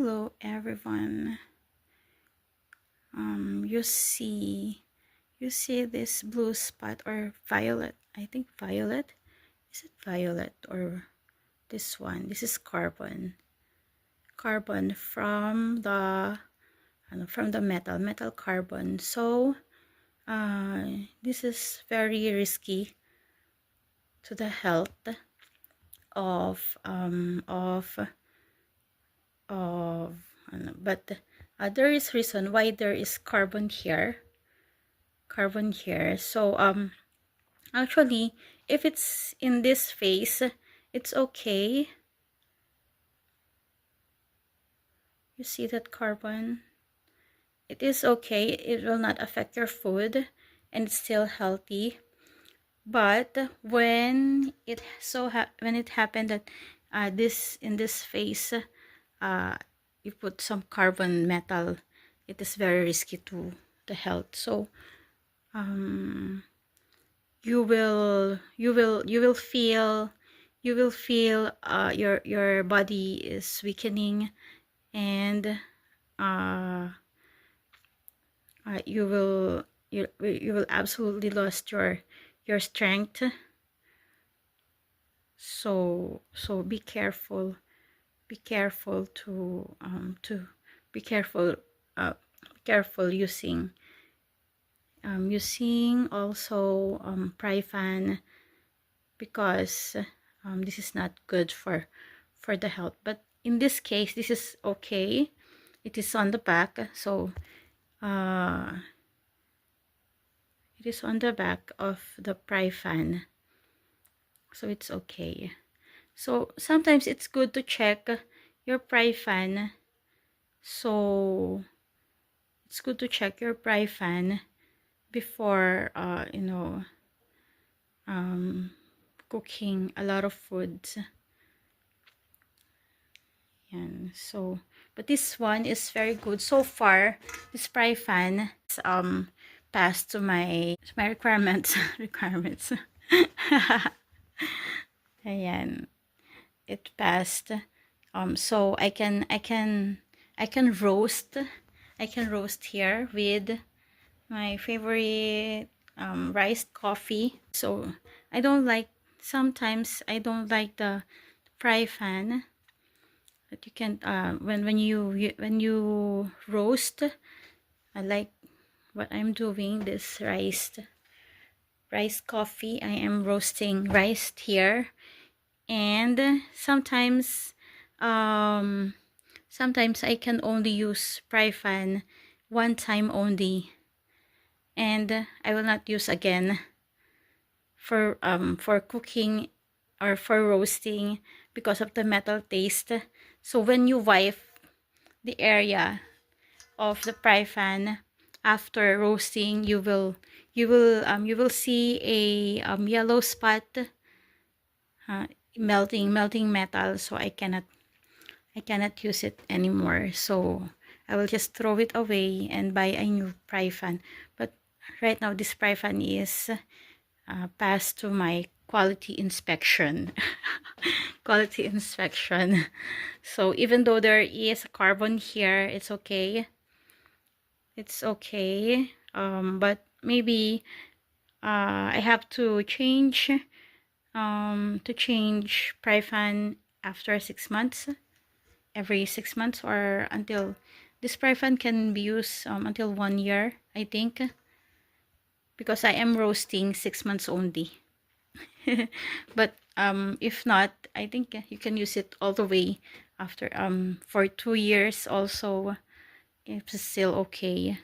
Hello everyone. You see this blue spot or violet? I think violet. Is it violet or this one? This is carbon. Carbon from the metal carbon. So this is very risky to the health of but there is reason why there is carbon here. So actually if it's in this phase, it's okay. You see that carbon? It is okay. It will not affect your food and it's still healthy. But when it happened that in this phase you put some carbon metal, it is very risky to the health. So you will feel your body is weakening, and you will absolutely lost your strength. So be careful to be careful using also Pryfan, because this is not good for the health. But in this case, this is okay. It is on the back, so it is on the back of the Pryfan, so it's okay. So sometimes it's good to check your Pryfan. So it's good to check your Pryfan before cooking a lot of foods. And so, but this one is very good so far. This Pryfan passed to my requirements. Ayan, it passed. So I can roast here with my favorite riced coffee. So sometimes I don't like the Pryfan, but you can when you roast, I like what I'm doing. This riced coffee, I am roasting rice here. And sometimes I can only use Pryfan one time only, and I will not use again for cooking or for roasting because of the metal taste. So when you wipe the area of the Pryfan after roasting, you will see a yellow spot, melting metal. So I cannot use it anymore. So I will just throw it away and buy a new Pryfan. But right now this Pryfan is passed to my quality inspection. So even though there is a carbon here, it's okay. But maybe I have to change Pryfan after 6 months, every 6 months, or until this Pryfan can be used until 1 year, I think, because I am roasting 6 months only. But if not, I think you can use it all the way after for 2 years also, if it's still okay,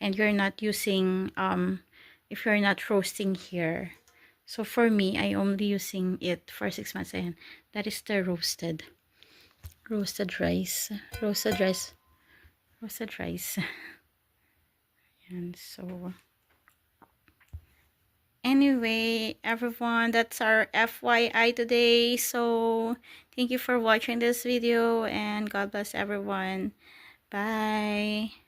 and you're not using if you're not roasting here. So for me, I only using it for 6 months, and that is the roasted rice. And so anyway, everyone, that's our FYI today. So thank you for watching this video, and God bless everyone. Bye.